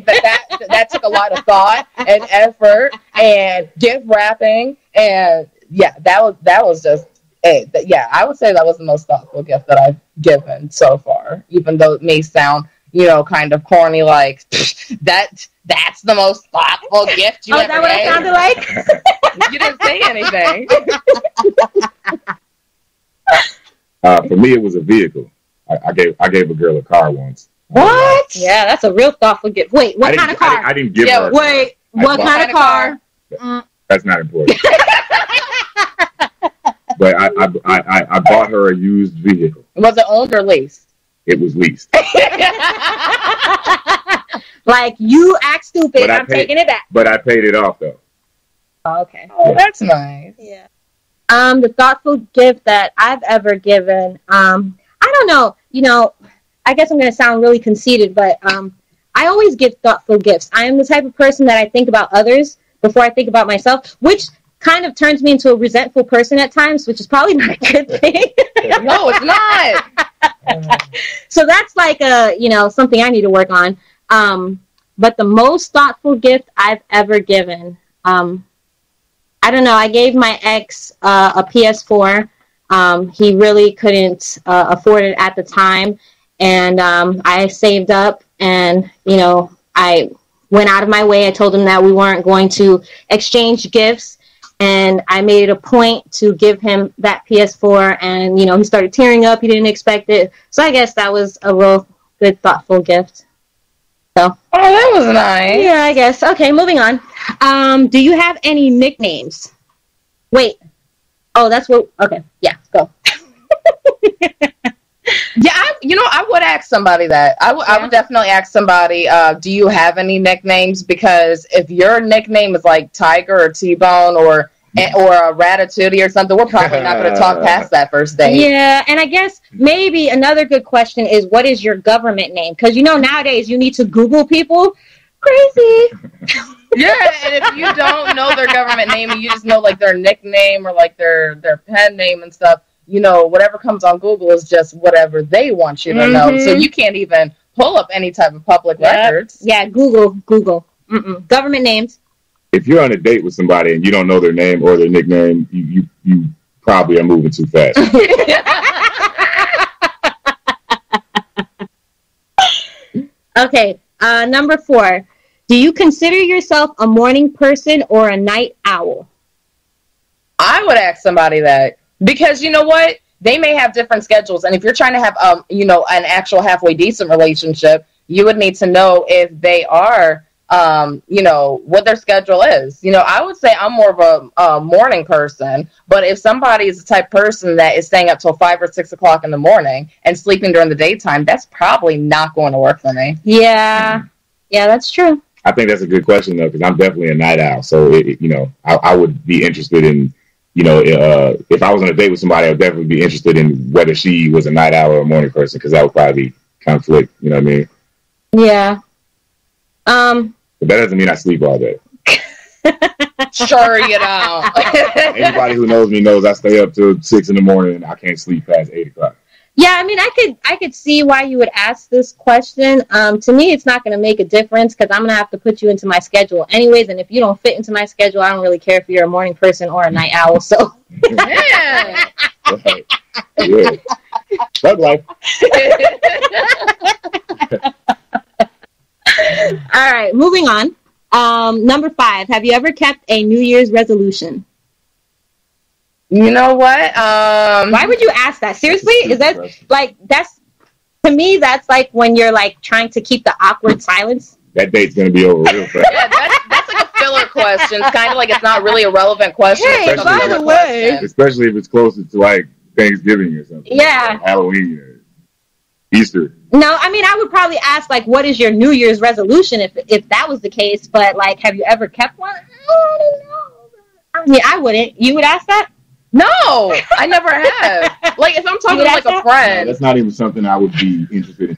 that took a lot of thought and effort and gift wrapping, and yeah, that was just it. Yeah, I would say that was the most thoughtful gift that I've given so far. Even though it may sound, you know, kind of corny, like that's the most thoughtful gift you ever gave. Oh, is that what it sounded like? You didn't say anything. For me, it was a vehicle. I gave a girl a car once. What? Yeah, that's a real thoughtful gift. Wait, what kind of car? I didn't give her. Wait, what kind of car? That's not important. But I bought her a used vehicle. Was it owned or leased? It was leased. Like, you act stupid, I'm taking it back. But I paid it off, though. Oh, okay. Oh, that's nice. Yeah. The thoughtful gift that I've ever given, I don't know, you know, I guess I'm going to sound really conceited, but I always give thoughtful gifts. I am the type of person that I think about others before I think about myself, which kind of turns me into a resentful person at times, which is probably not a good thing. No, it's not. So that's like something I need to work on. But the most thoughtful gift I've ever given, I don't know. I gave my ex a PS4. He really couldn't afford it at the time. And I saved up and, you know, I went out of my way. I told him that we weren't going to exchange gifts. And I made it a point to give him that PS4. And, you know, he started tearing up. He didn't expect it. So I guess that was a real good, thoughtful gift. So. Oh, that was nice. Yeah, I guess. Okay, moving on. Do you have any nicknames? Wait. Oh, that's what. Okay. Yeah, go. Yeah, I would ask somebody that. I would definitely ask somebody, do you have any nicknames? Because if your nickname is like Tiger or T-Bone or a Ratatouille or something, we're probably not going to talk past that first date. Yeah, and I guess maybe another good question is, what is your government name? Because, you know, nowadays you need to Google people. Crazy. Yeah, and if you don't know their government name and you just know like their nickname or like their pen name and stuff, you know, whatever comes on Google is just whatever they want you to know. So you can't even pull up any type of public records. Yeah, Google. Mm-mm. Government names. If you're on a date with somebody and you don't know their name or their nickname, you probably are moving too fast. Okay, number 4. Do you consider yourself a morning person or a night owl? I would ask somebody that. Because you know what? They may have different schedules. And if you're trying to have, an actual halfway decent relationship, you would need to know if they are, what their schedule is. You know, I would say I'm more of a morning person. But if somebody is the type of person that is staying up till 5 or 6 o'clock in the morning and sleeping during the daytime, that's probably not going to work for me. Yeah. Yeah, that's true. I think that's a good question, though, because I'm definitely a night owl. So, I would be interested in, if I was on a date with somebody, I would definitely be interested in whether she was a night owl or a morning person, because that would probably be conflict. You know what I mean? Yeah. But that doesn't mean I sleep all day. Sure, you don't. Anybody who knows me knows I stay up till 6 in the morning and I can't sleep past 8 o'clock. Yeah, I mean, I could see why you would ask this question. To me, it's not going to make a difference because I'm going to have to put you into my schedule anyways. And if you don't fit into my schedule, I don't really care if you're a morning person or a night owl. So, yeah. Right. Yeah. Thug life. All right, moving on. Number 5, have you ever kept a New Year's resolution? You know what? Why would you ask that? Seriously? Is that like, that's, to me, that's like when you're like trying to keep the awkward silence. That date's going to be over real fast. Yeah, that's like a filler question. It's kind of like it's not really a relevant question. Hey, by the way. Especially if it's closer to like Thanksgiving or something. Yeah. Like Halloween or Easter. No, I mean, I would probably ask like, what is your New Year's resolution if that was the case? But like, have you ever kept one? I don't know. I mean, I wouldn't. You would ask that? No, I never have. Like, if I'm talking to like a friend. No, that's not even something I would be interested in.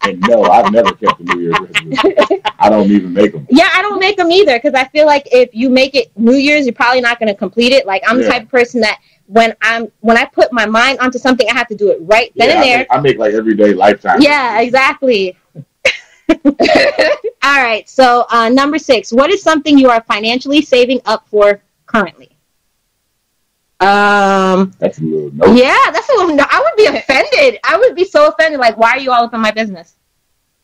And no, I've never kept a New Year's resolution. I don't even make them. Yeah, I don't make them either because I feel like if you make it New Year's, you're probably not going to complete it. Like I'm the type of person that when I put my mind onto something, I have to do it right then and there. I make like everyday lifetime. Yeah, exactly. All right. So number 6, what is something you are financially saving up for currently? That's a little no. Yeah, that's a little no. I would be offended. I would be so offended. Like, why are you all up in my business?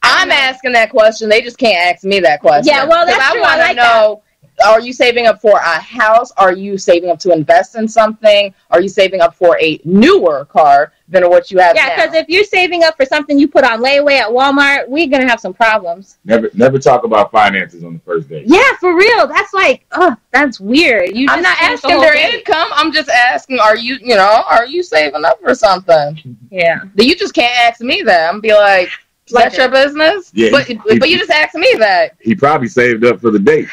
I'm asking that question. They just can't ask me that question. Yeah, well, that's true. I want to know, are you saving up for a house? Are you saving up to invest in something? Are you saving up for a newer car than what you have now? Yeah, because if you're saving up for something you put on layaway at Walmart, we're going to have some problems. Never talk about finances on the first date. Yeah, for real. That's like, that's weird. I'm not asking their income. I'm just asking, are you saving up for something? Yeah. You just can't ask me that. I'm be like, is that your business? Yeah, but you just asked me that. He probably saved up for the date.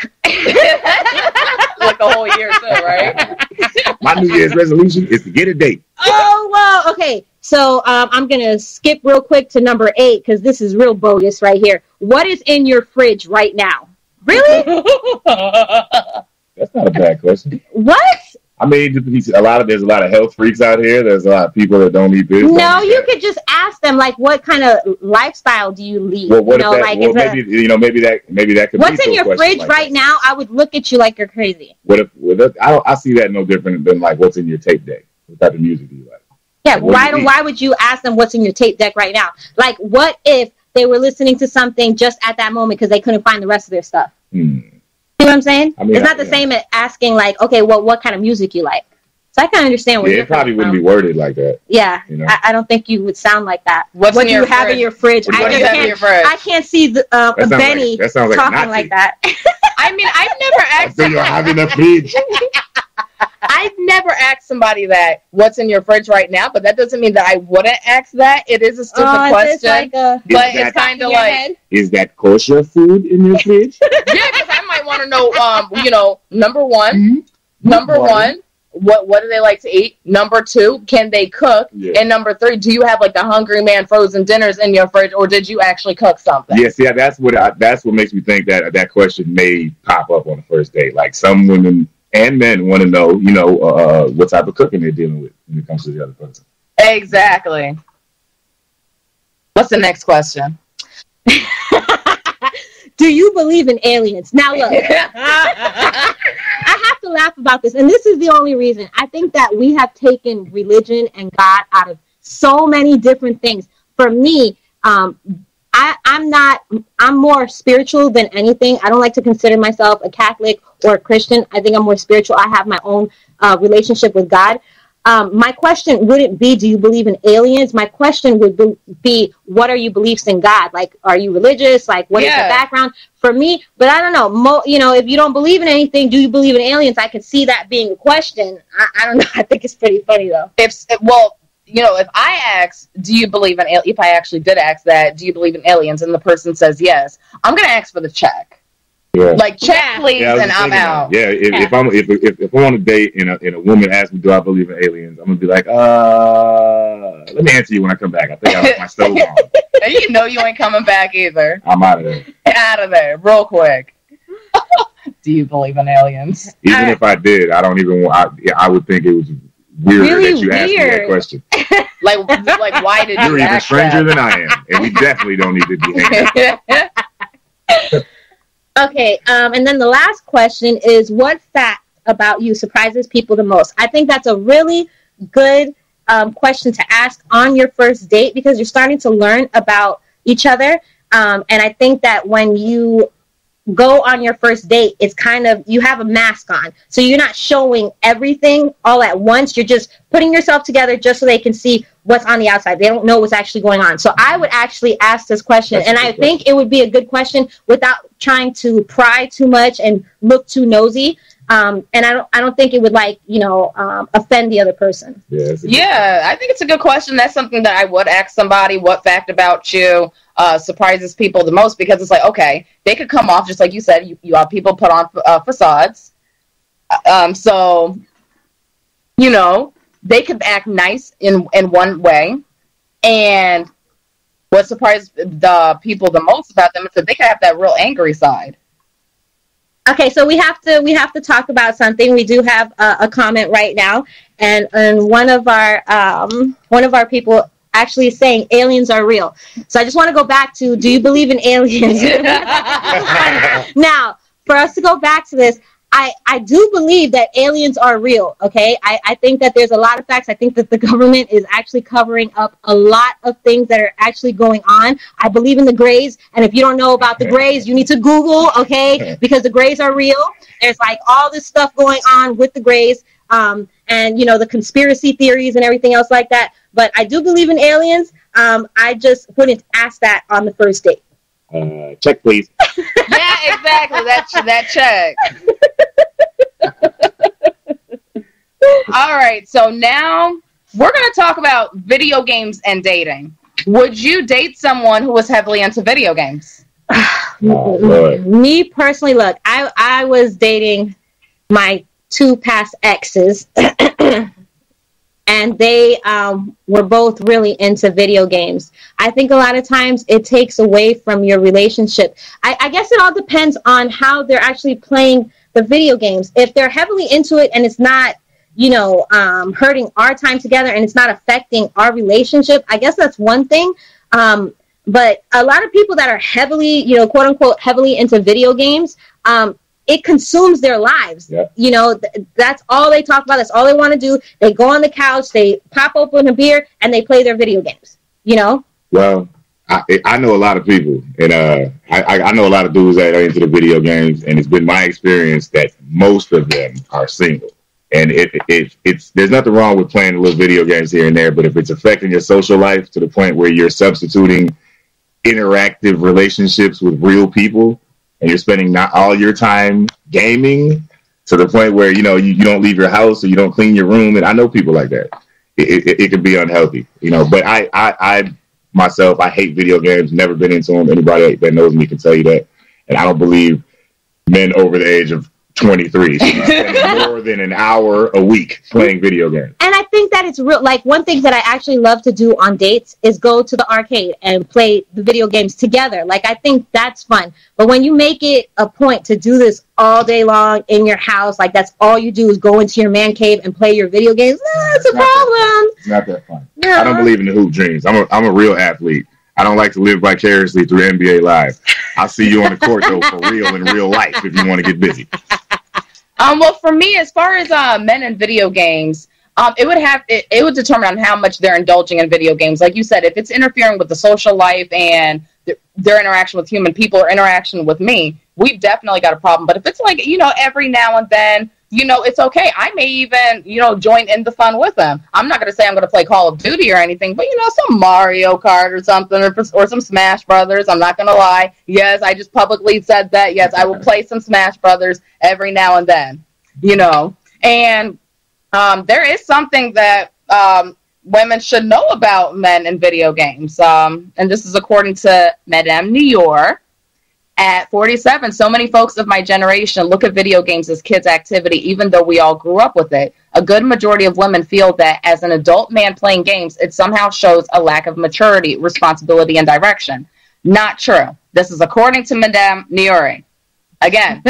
Like a whole year too, right? My New Year's resolution is to get a date. Oh, well, okay. So I'm going to skip real quick to number 8 because this is real bogus right here. What is in your fridge right now? Really? That's not a bad question. What? I mean, there's a lot of health freaks out here. There's a lot of people that don't eat this. No, you could just ask them, like, what kind of lifestyle do you lead? Well, maybe that could be. What's in your fridge right now? I would look at you like you're crazy. I see that no different than like what's in your tape deck. What type of music do you like? Yeah, why would you ask them what's in your tape deck right now? Like, what if they were listening to something just at that moment because they couldn't find the rest of their stuff? You know what I'm saying? I mean, it's not the same as asking, like, okay, well, what kind of music you like? So I can understand where you're it probably wouldn't be worded like that. Yeah, you know? I don't think you would sound like that. What do you have in your fridge? I can't see Benny talking like that. I mean, I've never asked. Do you have in the fridge? I've never asked somebody that, what's in your fridge right now, but that doesn't mean that I wouldn't ask that. It is a stupid question, but it's kind of like, is that kosher food in your fridge? Yeah, because I might want to know, number one, what do they like to eat? Number 2, can they cook? Yeah. And number 3, do you have like the Hungry Man frozen dinners in your fridge, or did you actually cook something? Yes, yeah, that's what makes me think that question may pop up on the first date. Like some women and men want to know, what type of cooking they're dealing with when it comes to the other person. Exactly. What's the next question? Do you believe in aliens? Now look, I have to laugh about this, and this is the only reason. I think that we have taken religion and God out of so many different things. For me, I'm more spiritual than anything. I don't like to consider myself a Catholic or a Christian. I think I'm more spiritual. I have my own relationship with God. My question wouldn't be, do you believe in aliens? My question would be, what are your beliefs in God? Like, are you religious? Like, what is the background? For me, but I don't know. If you don't believe in anything, do you believe in aliens? I could see that being a question. I don't know. I think it's pretty funny, though. If I ask, do you believe in aliens? If I actually did ask that, do you believe in aliens? And the person says yes, I'm going to ask for the check. Yeah. Like, check, please, and I'm out. Yeah, if I'm on a date and a woman asks me, do I believe in aliens? I'm gonna be like, let me answer you when I come back. I think I left my stove on. You ain't coming back either. I'm out of there. Out of there, real quick. Do you believe in aliens? Even if I did, I don't even want. I would think it was weird that you asked me that question. like why did You're even stranger than I am, and we definitely don't need to be hanging out. Okay, and then the last question is, what fact about you surprises people the most? I think that's a really good question to ask on your first date because you're starting to learn about each other. And I think that when you go on your first date, it's kind of, you have a mask on. So you're not showing everything all at once. You're just putting yourself together just so they can see what's on the outside. They don't know what's actually going on. So I would actually ask this question. And I think it would be a good question without trying to pry too much and look too nosy. And I don't think it would offend the other person. Yeah, I think it's a good question. That's something that I would ask somebody. What fact about you surprises people the most? Because it's like, okay, they could come off just like you said. You have people put on facades. So they could act nice in one way, and what surprised the people the most about them is that they can have that real angry side. Okay, so we have to talk about something. We do have a comment right now, and one of our people actually is saying aliens are real. So I just want to go back to, do you believe in aliens? Now, for us to go back to this, I do believe that aliens are real, okay? I think that there's a lot of facts. I think that the government is actually covering up a lot of things that are actually going on. I believe in the Greys, and if you don't know about the Greys, you need to Google, okay? Because the Greys are real. There's like all this stuff going on with the Greys, and you know, the conspiracy theories and everything else like that. But I do believe in aliens. I just wouldn't ask that on the first date. Check, please. Yeah, exactly. That check. All right, so now we're going to talk about video games and dating. Would you date someone who was heavily into video games? Me personally, look, I was dating my 2 past exes, and they were both really into video games. I think a lot of times it takes away from your relationship. I guess it all depends on how they're actually playing the video games. If they're heavily into it and it's not, you know, hurting our time together and it's not affecting our relationship, I guess that's one thing. But a lot of people that are heavily, you know, quote unquote, heavily into video games, it consumes their lives. Yeah. You know, that's all they talk about. That's all they want to do. They go on the couch, they pop open a beer, and they play their video games, you know? Well, I know a lot of people, and I know a lot of dudes that are into the video games, and it's been my experience that most of them are single. And it's there's nothing wrong with playing little video games here and there, but if it's affecting your social life to the point where you're substituting interactive relationships with real people, and you're spending not all your time gaming to the point where, you know, you don't leave your house or you don't clean your room, and I know people like that. It can be unhealthy, you know. But I myself, I hate video games, never been into them. Anybody that knows me can tell you that. And I don't believe men over the age of 23 should be spending more than an hour a week playing video games. And I think that it's real. Like, one thing that I actually love to do on dates is go to the arcade and play the video games together. Like, I think that's fun. But when you make it a point to do this all day long in your house, like that's all you do is go into your man cave and play your video games, that's a problem. It's not that fun. No. I don't believe in the hoop dreams. I'm a real athlete. I don't like to live vicariously through NBA Live. I'll see you on the court, though, for real in real life if you want to get busy. Well, for me, as far as men in video games, it would determine on how much they're indulging in video games. Like you said, if it's interfering with the social life and their interaction with human people or interaction with me, we've definitely got a problem. But if it's like, you know, every now and then, you know, it's okay. I may even, you know, join in the fun with them. I'm not going to say I'm going to play Call of Duty or anything, but, you know, some Mario Kart or something, or some Smash Brothers. I'm not going to lie. Yes, I just publicly said that. Yes, I will play some Smash Brothers every now and then, you know. And there is something that women should know about men in video games. And this is according to Madame New York. At 47, so many folks of my generation look at video games as kids' activity, even though we all grew up with it. A good majority of women feel that as an adult man playing games, it somehow shows a lack of maturity, responsibility, and direction. Not true. This is according to Madame New York. Again.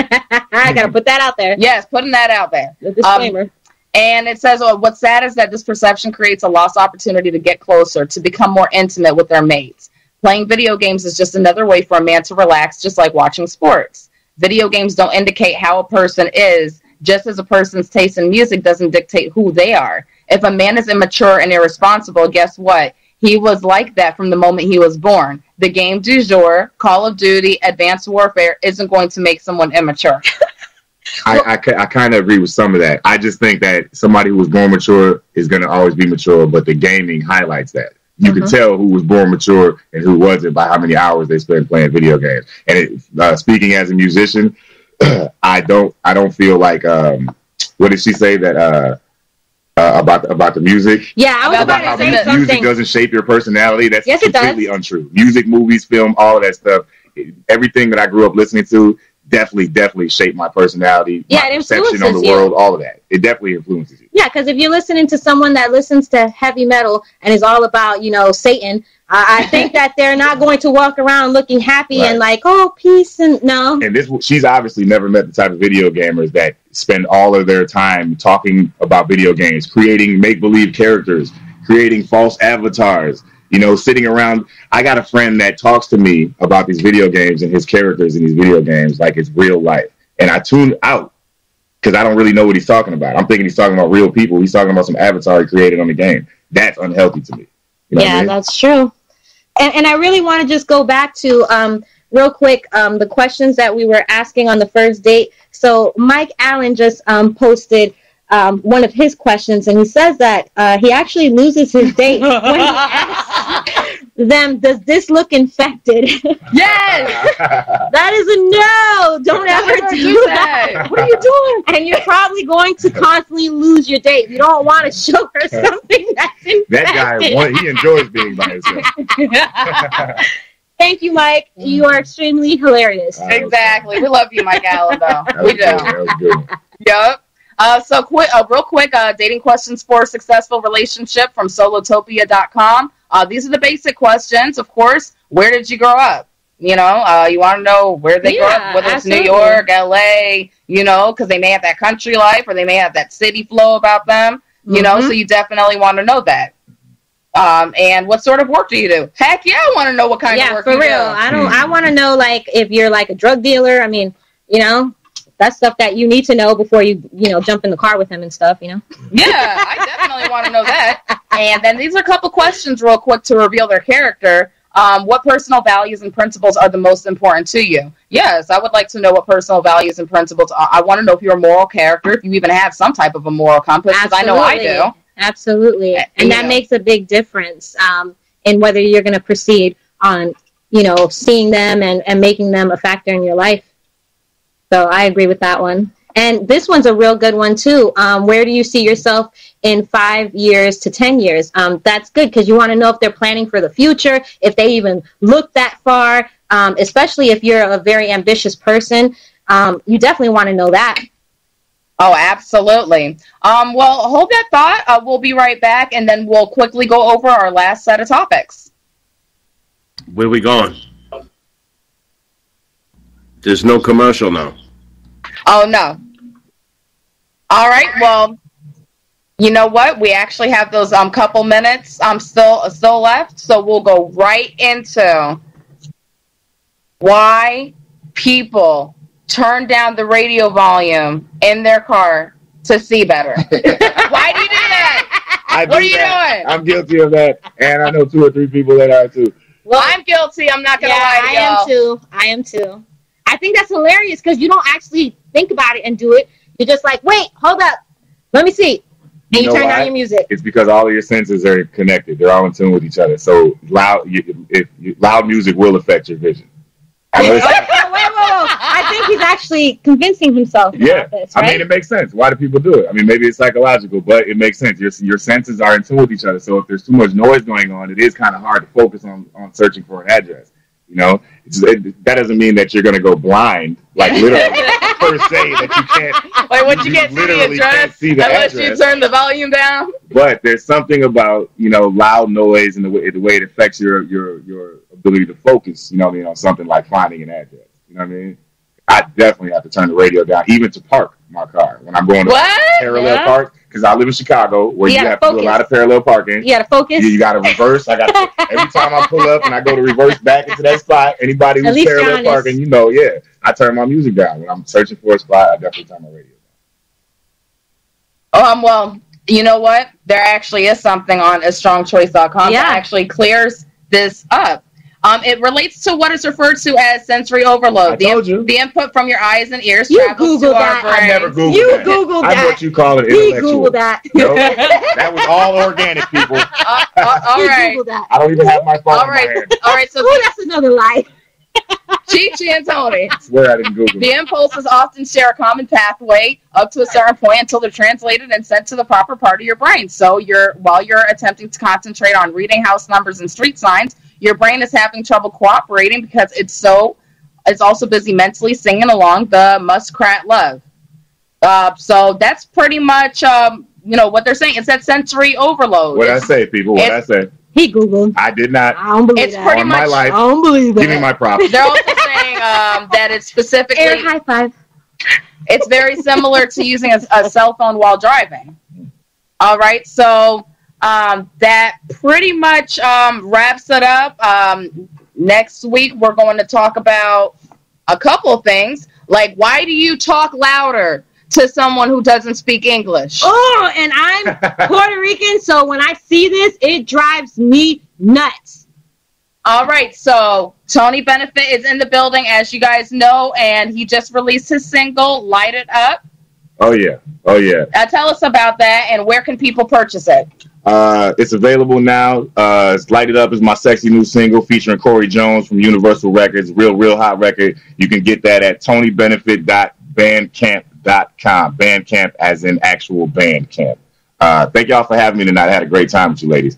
I got to put that out there. Yes, putting that out there. The disclaimer. And it says, what's sad is that this perception creates a lost opportunity to get closer, to become more intimate with their mates. Playing video games is just another way for a man to relax, just like watching sports. Video games don't indicate how a person is, just as a person's taste in music doesn't dictate who they are. If a man is immature and irresponsible, guess what? He was like that from the moment he was born. The game du jour, Call of Duty, Advanced Warfare, isn't going to make someone immature. I kind of agree with some of that. I just think that somebody who was born mature is going to always be mature, but the gaming highlights that. You can tell who was born mature and who wasn't by how many hours they spent playing video games. And speaking as a musician, I don't feel like what did she say that about the music? Yeah, I was about how to say something. Music doesn't shape your personality. That's yes, completely untrue. Music, movies, film, all of that stuff. Everything that I grew up listening to definitely shaped my personality, yeah, my perception on the world, all of that. It definitely influences you. Yeah, because if you're listening to someone that listens to heavy metal and is all about, you know, Satan, I think that they're not going to walk around looking happy and like, oh, peace and no. And she's obviously never met the type of video gamers that spend all of their time talking about video games, creating make-believe characters, creating false avatars, sitting around. I got a friend that talks to me about these video games and his characters in these video games like it's real life. And I tuned out because I don't really know what he's talking about. I'm thinking he's talking about real people. He's talking about some avatar he created on the game. That's unhealthy to me. That's true. And I really want to just go back to, real quick, the questions that we were asking on the first date. So Mike Allen just posted one of his questions, and he says that he actually loses his date when he asks them, does this look infected? Yes! That is a no! Don't ever do that! What are you doing? And you're probably going to constantly lose your date. You don't want to show her something that's infected. That guy, he enjoys being by himself. Thank you, Mike. You are extremely hilarious. Exactly. We love you, Mike Allen, though. We do. That was good. Yep. Real quick, dating questions for a successful relationship from solotopia.com. These are the basic questions, of course. Where did you grow up? You want to know where they grew up, whether it's New York, LA, because they may have that country life or they may have that city flow about them, so you definitely want to know that. And what sort of work do you do? Heck yeah, I want to know what kind of work you do. Yeah, for real. I want to know, like, if you're like a drug dealer. I mean, that's stuff that you need to know before you jump in the car with him and stuff, Yeah, I definitely want to know that. And then these are a couple questions real quick to reveal their character. What personal values and principles are the most important to you? Yes, I would like to know what personal values and principles are. I want to know if you're a moral character, if you even have some type of a moral compass, because I know I do. Absolutely. And that makes a big difference in whether you're going to proceed on, seeing them and making them a factor in your life. So I agree with that one. And this one's a real good one, too. Where do you see yourself in 5 years to 10 years? That's good because you want to know if they're planning for the future, if they even look that far, especially if you're a very ambitious person. You definitely want to know that. Oh, absolutely. Well, hold that thought. We'll be right back, and then we'll quickly go over our last set of topics. Where we going? There's no commercial now. Oh, no. All right, well, you know what? We actually have those couple minutes still left, so we'll go right into why people turn down the radio volume in their car to see better. Why do you do that? What are you doing? I'm guilty of that, and I know 2 or 3 people that are too. Well, I'm guilty. I'm not going to lie to y'all. I am too. I think that's hilarious because you don't actually think about it and do it. You're just like, wait, hold up. Let me see. And you turn down your music. It's because all of your senses are connected. They're all in tune with each other. So loud music will affect your vision. Wait. I think he's actually convincing himself about this, right? I mean, it makes sense. Why do people do it? I mean, maybe it's psychological, but it makes sense. Your senses are in tune with each other. So if there's too much noise going on, it is kind of hard to focus on searching for an address. That doesn't mean that you're going to go blind, like literally, per se, that you can't. Like, once you can't see the address, unless you turn the volume down. But there's something about, loud noise and the way it affects your ability to focus, on something like finding an address. You know what I mean? I definitely have to turn the radio down, even to park my car when I'm going to parallel park. Because I live in Chicago, where you have to do a lot of parallel parking. You got to focus. You got to reverse. Every time I pull up and I go to reverse back into that spot, anybody who's parallel parking, I turn my music down. When I'm searching for a spot, I definitely turn my radio down. Well, you know what? There actually is something on astrongchoice.com that actually clears this up. It relates to what is referred to as sensory overload. The input from your eyes and ears travels to our brain. I never Googled that. Googled that. I'm what you call it intellectual. Googled that. No, that was all organic, people. All right. That. I don't even have my phone in my hand. All right. So that's another lie. Chi and Tony. I swear I didn't Google The impulses often share a common pathway up to a certain point until they're translated and sent to the proper part of your brain. So while you're attempting to concentrate on reading house numbers and street signs, your brain is having trouble cooperating because it's also busy mentally singing along the Muskrat Love. So that's pretty much what they're saying. It's that sensory overload. What I say, people? What I say? He Googled. I did not. I don't believe It's that. pretty On much. my life. I don't believe that. Give me my props. They're also saying that it's specifically. Air high five. It's very similar to using a cell phone while driving. All right, so that pretty much wraps it up. Next week, we're going to talk about a couple of things, like why do you talk louder to someone who doesn't speak English? Oh, and I'm Puerto Rican, so when I see this, it drives me nuts. All right, so Tony Benefit is in the building, as you guys know, and he just released his single, Light It Up. Oh, yeah. Oh, yeah. Tell us about that, and where can people purchase it? It's available now. It's Light It Up is my sexy new single featuring Corey Jones from Universal Records. Real hot record. You can get that at tonybenefit.bandcamp.com. Bandcamp as in actual band camp. Thank y'all for having me tonight. I had a great time with you ladies.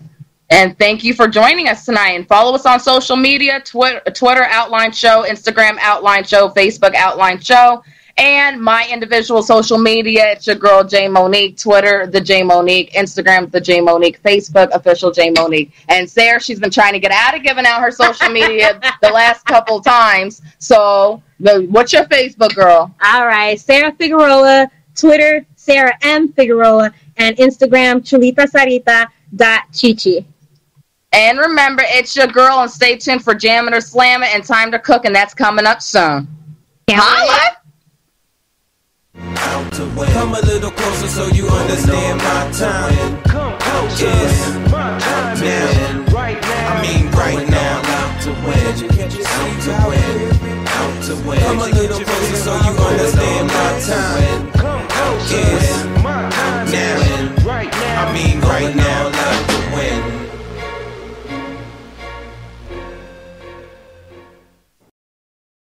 And thank you for joining us tonight. And follow us on social media, Twitter Outline Show, Instagram Outline Show, Facebook Outline Show, and my individual social media. It's your girl, J Monique. Twitter, The J Monique. Instagram, The J Monique. Facebook, Official J Monique. And Sarah, she's been trying to get out of giving out her social media the last couple times. So what's your Facebook, girl? All right, Sarah Figueroa. Twitter, Sarah M. Figueroa. And Instagram, chulitasarita.chichi. And remember, it's your girl, and stay tuned for Jammin' or Slammin' and Time to Cook, and that's coming up soon. Holla! Come a little closer so you understand my time. Come closer. Right now. I mean right now. Out to win. Out to win. Come a little closer so you understand my time. Come closer. Now.